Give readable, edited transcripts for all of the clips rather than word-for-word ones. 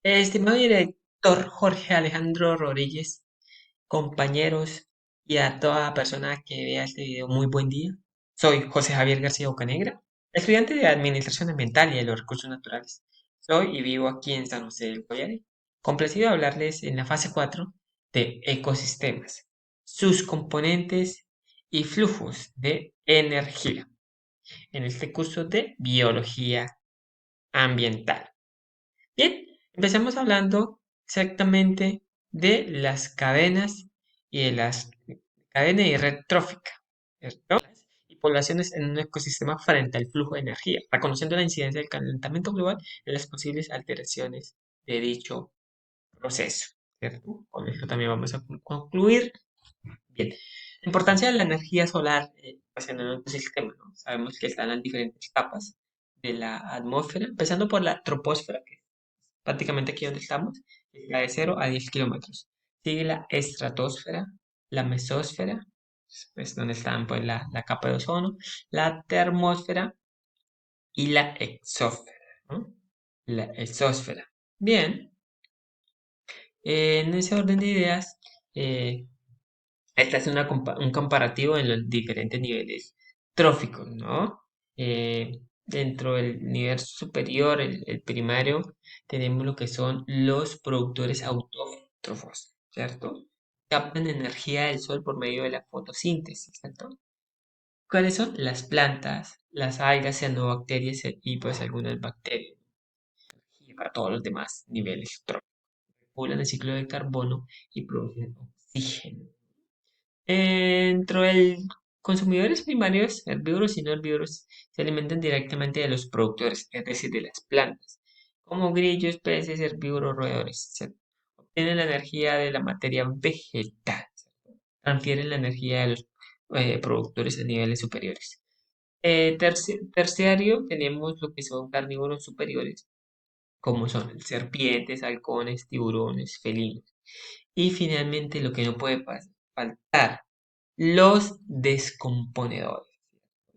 Estimado director Jorge Alejandro Rodríguez, compañeros y a toda persona que vea este video, muy buen día. Soy José Javier García Bocanegra, estudiante de Administración Ambiental y de los Recursos Naturales. Soy y vivo aquí en San José del Guaviare. Complacido de hablarles en la fase 4 de ecosistemas, sus componentes y flujos de energía, en este curso de biología ambiental. Bien, empezamos hablando exactamente de las cadenas y de las cadena y red trófica, ¿cierto? Y poblaciones en un ecosistema frente al flujo de energía, reconociendo la incidencia del calentamiento global en las posibles alteraciones de dicho proceso, ¿cierto? Con esto también vamos a concluir. Bien, la importancia de la energía solar pues en el ecosistema, ¿no? Sabemos que están en diferentes capas de la atmósfera, empezando por la troposfera, que prácticamente aquí donde estamos, es la de 0 a 10 kilómetros. Sigue la estratosfera, la mesósfera, pues donde están pues la capa de ozono, la termósfera y la exósfera, ¿no? La exósfera. Bien, en ese orden de ideas, eh, esta es un comparativo en los diferentes niveles tróficos, ¿no? Dentro del nivel superior, el primario, tenemos lo que son los productores autótrofos, ¿cierto? Captan energía del sol por medio de la fotosíntesis, ¿cierto? ¿Cuáles son? Las plantas, las algas, cianobacterias y pues algunas bacterias. Y para todos los demás niveles tróficos. Regulan el ciclo del carbono y producen oxígeno. Dentro del consumidores primarios, herbívoros y no herbívoros, se alimentan directamente de los productores, es decir, de las plantas, como grillos, peces, herbívoros, roedores, etc. Obtienen la energía de la materia vegetal, transfieren la energía de los productores a niveles superiores. Terciario, tenemos lo que son carnívoros superiores, como son serpientes, halcones, tiburones, felinos. Y finalmente, lo que no puede faltar, los descomponedores,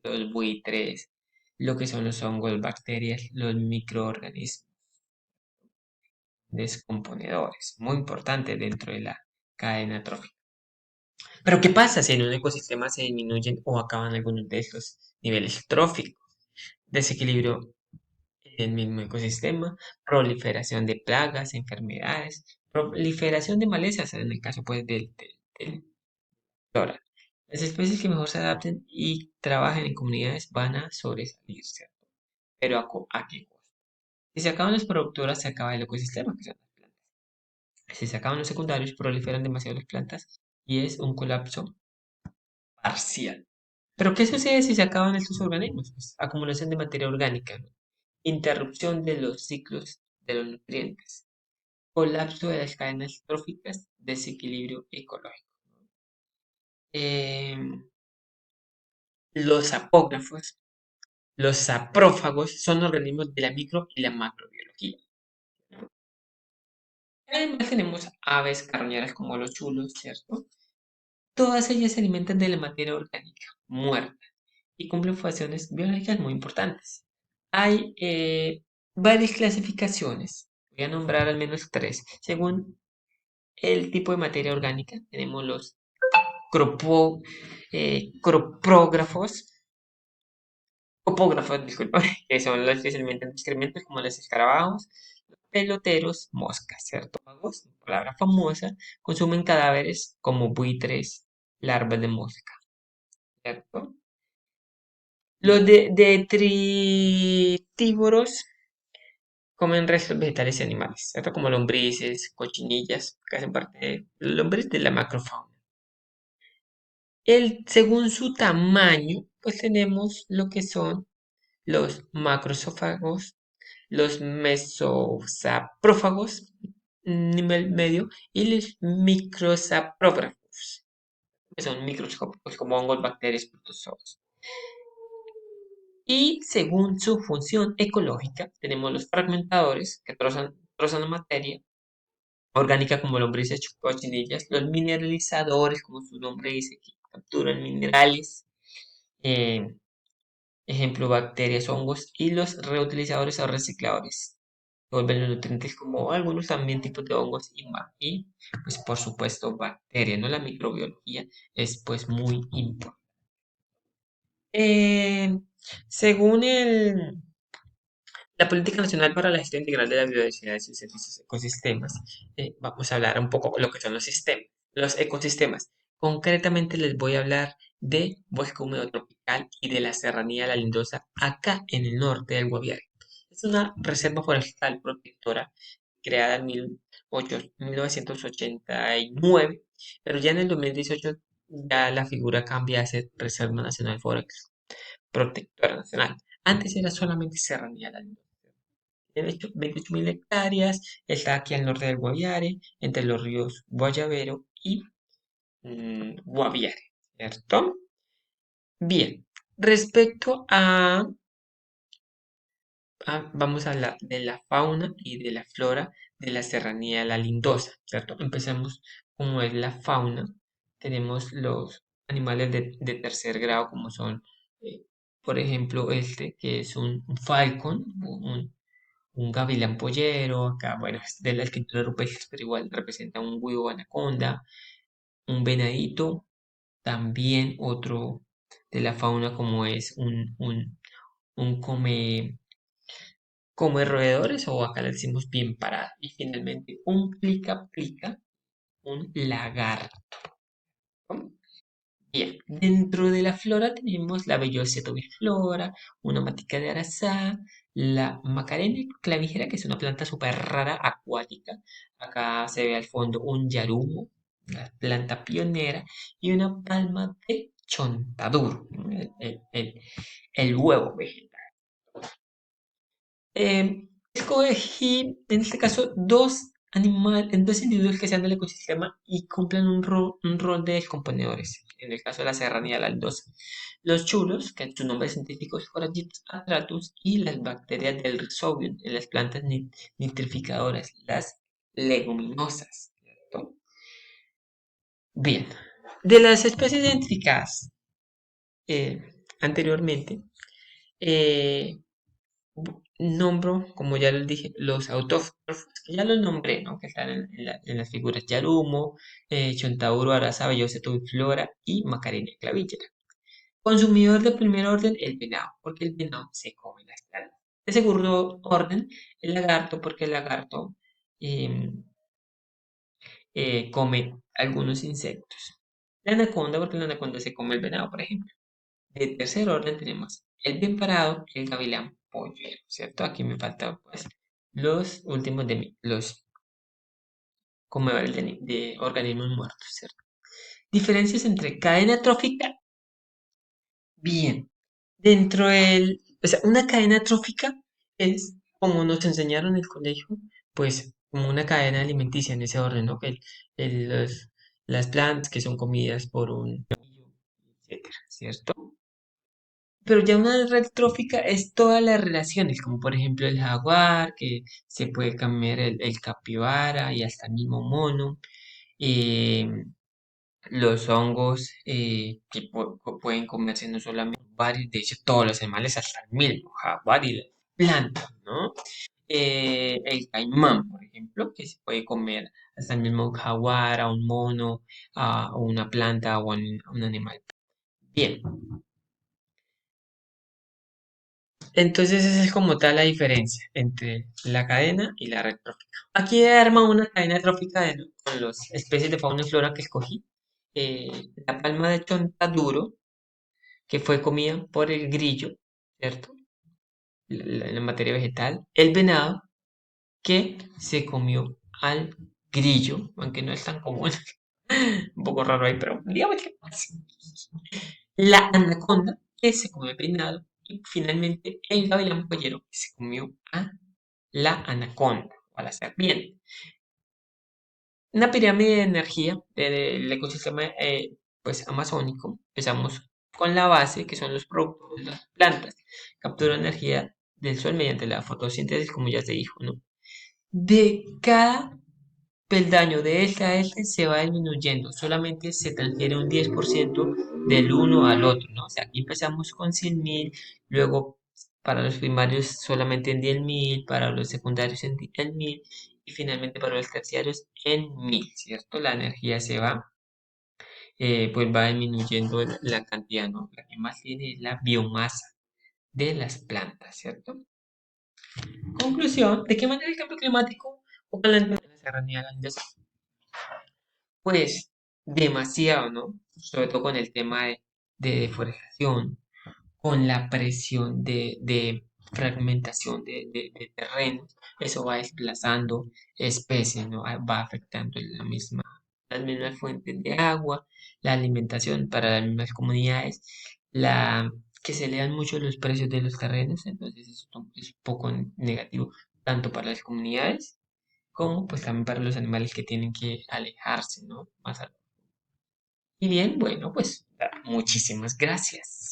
los buitres, lo que son los hongos, bacterias, los microorganismos descomponedores, muy importante dentro de la cadena trófica. Pero ¿qué pasa si en un ecosistema se disminuyen o acaban algunos de estos niveles tróficos? Desequilibrio en el mismo ecosistema, proliferación de plagas, enfermedades, proliferación de malezas en el caso pues del flora. Las especies que mejor se adapten y trabajen en comunidades van a sobresalir, ¿cierto? Pero ¿a qué costo? Si se acaban las productoras, se acaba el ecosistema, que son las plantas. Si se acaban los secundarios, proliferan demasiado las plantas y es un colapso parcial. Pero ¿qué sucede si se acaban estos organismos? Pues, acumulación de materia orgánica, ¿no? Interrupción de los ciclos de los nutrientes, colapso de las cadenas tróficas, desequilibrio ecológico. Em, los apógrafos, los saprófagos son organismos de la micro y la macrobiología. Además tenemos aves carroñeras como los chulos, ¿cierto? Todas ellas se alimentan de la materia orgánica muerta y cumplen funciones biológicas muy importantes. Hay varias clasificaciones, voy a nombrar al menos tres. Según el tipo de materia orgánica, tenemos los cropógrafos, copógrafos, disculpa, que son los que se alimentan de excrementos como los escarabajos, los peloteros, moscas, ¿cierto? Magos, palabra famosa, consumen cadáveres como buitres, larvas de mosca, ¿cierto? Los detritívoros comen restos vegetales y animales, ¿cierto? Como lombrices, cochinillas, que hacen parte de lombrices de la macrofauna. Según su tamaño, pues tenemos lo que son los macrosófagos, los mesosaprófagos, nivel medio, y los microsaprófagos, que son microscópicos como hongos, bacterias, protozoos. Y según su función ecológica, tenemos los fragmentadores que trozan la materia orgánica como lombrices, cochinillas, los mineralizadores, como su nombre dice, que capturan minerales, eh, ejemplo, bacterias, hongos, y los reutilizadores o recicladores. devuelven los nutrientes como algunos también tipos de hongos y pues por supuesto bacterias, ¿no? La microbiología es pues muy importante. Eh, según la Política Nacional para la Gestión Integral de la Biodiversidad y sus servicios ecosistemas, vamos a hablar un poco de lo que son los sistemas, los ecosistemas. Concretamente les voy a hablar de bosque húmedo tropical y de la serranía de la Lindosa acá en el norte del Guaviare. Es una reserva forestal protectora creada en 1989, pero ya en el 2018 ya la figura cambia a ser Reserva Nacional Forestal Protectora Nacional. Antes era solamente serranía de la Lindosa. Tiene 28.000 hectáreas, está aquí al norte del Guaviare, entre los ríos Guayavero y Guaviare, ¿cierto? Bien, respecto vamos a hablar de la fauna y de la flora de la serranía de la Lindosa, ¿cierto? Empecemos como es la fauna. Tenemos los animales de tercer grado, como son, eh, por ejemplo, este, que es un falcon, un gavilán pollero, acá, bueno, es de la escritura rupestre, pero igual representa un huevo anaconda, un venadito, también otro de la fauna como es un come roedores o acá le decimos bien parado. Y finalmente un plica plica, un lagarto. Bien, dentro de la flora tenemos la Bellosia tobiflora, una matica de arazá, la Macarena clavijera, que es una planta súper rara acuática. Acá se ve al fondo un yarumo, una planta pionera, y una palma de chontaduro, ¿no? El huevo vegetal. Escogí, en este caso, dos individuos que sean del ecosistema y cumplan un rol de descomponedores. En el caso de la serranía aldosa. Los chulos, que su nombre científico es Foragitus atratus, y las bacterias del Rhizobium en las plantas nitrificadoras, las leguminosas. ¿Cierto? Bien, de las especies identificadas anteriormente, eh, nombro, como ya les dije, los autótrofos, que ya los nombré, ¿no? Que están en las figuras Yarumo, Chontauro, Araza, Bellosa, Flora y Macarena Clavillera. Consumidor de primer orden, el venado, porque el venado se come las plantas. De segundo orden, el lagarto, porque el lagarto em, come algunos insectos. La anaconda, porque la anaconda se come el venado, por ejemplo. De tercer orden tenemos el bien parado, el gavilán pollero, ¿cierto? Aquí me faltan pues los últimos los comedores de organismos muertos, ¿cierto? Diferencias entre cadena trófica, bien. O sea, una cadena trófica es como nos enseñaron en el colegio, pues como una cadena alimenticia en ese orden, ¿no? Que las plantas que son comidas por etcétera, ¿cierto? Pero ya una red trófica es todas las relaciones, como por ejemplo el jaguar, que se puede cambiar el capibara y hasta el mismo mono, eh, los hongos que pueden comerse no solamente varios, de hecho todos los animales, hasta el mismo jaguar y las plantas, ¿no? El caimán, por ejemplo, que se puede comer hasta el mismo jaguar, a un mono, a una planta o a un animal. Bien. Entonces esa es como tal la diferencia entre la cadena y la red trófica. Aquí he armado una cadena trófica con las especies de fauna y flora que escogí. La palma de chontaduro, que fue comida por el grillo, ¿cierto? La materia vegetal. El venado, que se comió al grillo, aunque no es tan común. Un poco raro ahí, pero digamos que pasa. La anaconda, que se comió el venado. Y finalmente el gavilán pollero, que se comió a la anaconda o a la serpiente. Una pirámide de energía del ecosistema pues, amazónico. Empezamos con la base, que son los productos de las plantas. Captura energía del sol mediante la fotosíntesis, como ya se dijo, ¿no? De cada peldaño de esta a este se va disminuyendo, solamente se transfiere un 10% del uno al otro, ¿no? O sea, aquí empezamos con 100.000, luego para los primarios solamente en 10.000, para los secundarios en 1.000 y finalmente para los terciarios en 1.000, ¿cierto? La energía se va, pues va disminuyendo la cantidad, ¿no? La que más tiene es la biomasa de las plantas, ¿cierto? Conclusión, ¿de qué manera el cambio climático o la serranía holandesa? Pues demasiado, ¿no? Sobre todo con el tema de deforestación, con la presión de fragmentación de terrenos, eso va desplazando especies, ¿no? Va afectando las mismas fuentes de agua, la alimentación para las mismas comunidades, que se elevan mucho los precios de los terrenos, entonces eso es un poco negativo tanto para las comunidades como pues también para los animales que tienen que alejarse, ¿no? Y bien, bueno, pues muchísimas gracias.